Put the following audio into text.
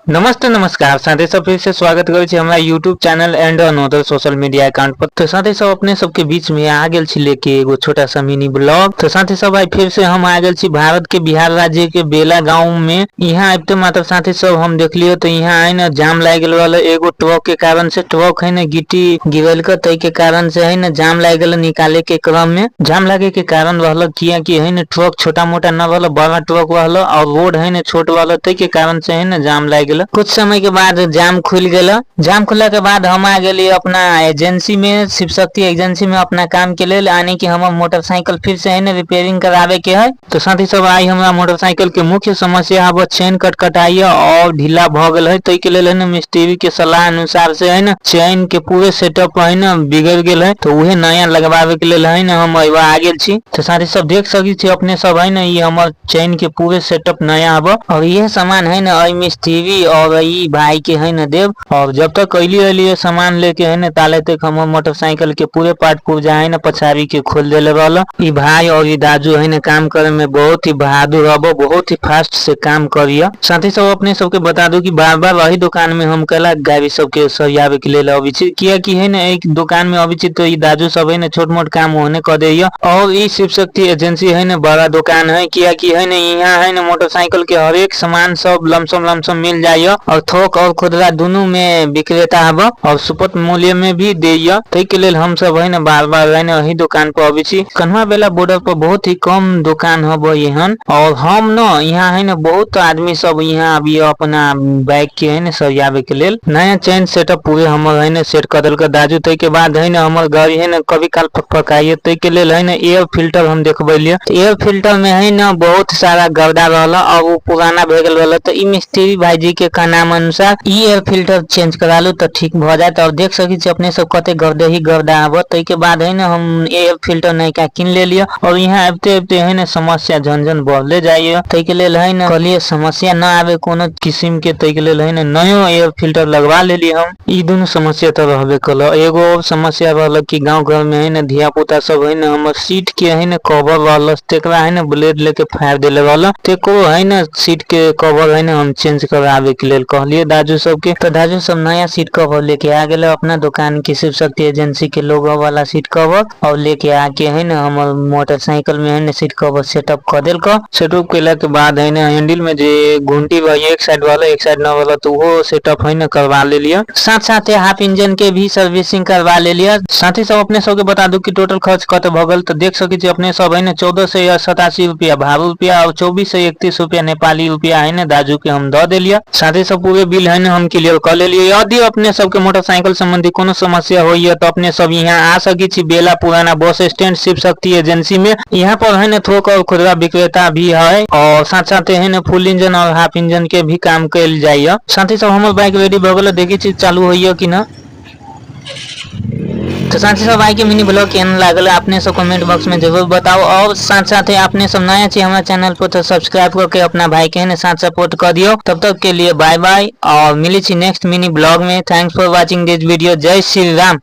नमस्ते नमस्कार साथी सब फिर से स्वागत करे छी हमरा YouTube channel and another social media account पर। तो साथी सब अपने सबके बीच में आ गेल छी लेके एगो छोटा सा मिनी ब्लॉग। तो साथी सब आज फिर से हम आ गेल छी भारत के बिहार राज्य के बेला गांव में। यहाँ आबते मात्र साथी सब हम देख लियो तो यहाँ है न जाम लाग गेल वाला एगो ट्रक के कारण से ट्रक है न गिट्टी गिरल के तई के कारण से है न जाम लाग गेल निकाले के क्रम में। जाम लागे के कारण रहल किया कि है न ट्रक छोटा मोटा न रहल बड़ा ट्रक रहल और रोड है न छोट वाला तई के कारण से है न जाम लाग गेल। कुछ समय के बाद जाम खुल गेला। जाम खुला के बाद हम आ गेली अपना एजेंसी में, शिव शक्ति एजेंसी में अपना काम के लेल। आने की हम मोटरसाइकिल फिर से है न रिपेयरिंग करावे के है। तो साथी सब आई हमरा मोटरसाइकिल के मुख्य समस्या है चेन कटकटाई और ढीला भ गेल है। तई के लेल है न मिस्त्री के सलाह अनुसार से है न चेन के पूरे सेटअप है न बिगड़ गेल है। तो उहे नया लगवावे के लेल है न हम आ गेल छी। तो साथी सब देख सकी छी अपने सब है न ये हमर चेन के पूरे सेटअप नया हबा और ये सामान है न मिस्त्री और ई भाई के है न देव। और जब तक अली सामान लेके है न ताले तक हम मोटरसाइकिल के पूरे पार्ट पुर्जा है न पछाड़ी के खोल देले रहल। ई भाई और ई दाजू है न काम करे में बहुत ही बहादुर हबो, बहुत ही फास्ट से काम करिया। साथ ही सब अपने सबके बता दो कि बार बार वही दुकान में हम कला गाड़ी सबके सरियावे के लेल अभी छी। किया कि है न एक दुकान में अभी छी तो ई दाजू सब है न छोट मोट काम होने कर देया। और ई शिव शक्ति एजेंसी है न बड़ा दुकान है। किया कि है न यहाँ है न मोटरसाइकिल के हर एक सामान सब लमसम मिल जाए और थोक और खुदरा दोनों में विक्रेता हबा और सुपथ मूल्य में भी देया। तई के लेल हम सब है न बार बार है न वही दुकान पर अभी छी। कन्हा बेला बॉर्डर पर बहुत ही कम दुकान हबो यहन। और हम न यहाँ है न बहुत आदमी सब यहाँ अभी अपना बाइक के है न सरियावे के लेल नया चेन सेटअप पूरे हमर है न सेट कर देल के दाजू। तई के बाद है न हमर गाड़ी है न कभी काल फकफकाइए। तई के लेल है न एयर फिल्टर हम देखबै लिए। एयर फिल्टर में है न बहुत सारा गर्दा रहला और वो पुराना भ गेल रहला। तो ई मिस्त्री भाई जी के नाम अनुसार ई एयर फिल्टर चेंज करा लो तो ठीक भ जात। और देख सकी छी अपने सब कते गर्दे ही गर्दा आब। तई के बाद है न हम एयर फिल्टर नया का किन ले लिया और यहाँ आबते आबते है न समस्या झनझन बढ़ले जाइए। तई के लेल है न कहलिए समस्या न आवे कोनो किस्म के। तई के लेल है न नयो एयर फिल्टर लगवा ले लिए हम। ई दोनों समस्या तो रहबे कल। एगो और समस्या रहल कि गांव घर में है न धिया पुता सब है न हमर सीट के है न कवर रहल तेकरा है न ब्लेड लेके फाड़ देले रहल। तेको है न सीट के कवर है न हम चेंज करावे के लेल कहलिए दाजू सबके। तो दाजू सब नया सीट कवर लेके आ गेले अपना दुकान की शिव शक्ति एजेंसी के लोगो वाला सीट कवर और लेके आके है न हमर मोटरसाइकिल में है न सीट कवर सेटअप कर देल का। सेटअप केला के बाद है न हैंडल में जे घंटी बा एक साइड वाला एक साइड न वाला तो वो सेटअप है न करवा ले लिया। साथ साथ हाफ इंजन के भी सर्विसिंग करवा ले लिया। साथ ही सब अपने सब के बता दू कि टोटल खर्च कत भ गेल। तो देख सकी छी अपने सब है न 1487 रुपया भाड़ू रुपया और 2431 रुपया नेपाली रुपया है न दाजू के हम द देलिया। साथ ही सब पूरे बिल है न हम क्लियर कर ले लिए। यदि अपने सबके मोटरसाइकिल संबंधी कोनो समस्या होई है तो अपने सब यहाँ आ सकी छी बेला पुराना bus stand Shiv Shakti agency में। यहाँ पर है न थोक और खुदरा विक्रेता भी है और साथ साथ है न फुल इंजन और हाफ इंजन के भी काम कैल जाइए। साथ ही सब हमर बाइक रेडी भ गेल देखी छी चालू होइए कि ना। तो साथ ही सब भाई के मिनी ब्लॉग केहन लागल अपने सब कमेंट बॉक्स में जरूर बताओ। और साथ साथ अपने सब नया छी हमारे चैनल पर तो सब्सक्राइब करके अपना भाई के है साथ सपोर्ट कर दियो। तब तक के लिए बाय बाय और मिली छी नेक्स्ट मिनी ब्लॉग में। Thanks for watching this video. जय श्री राम।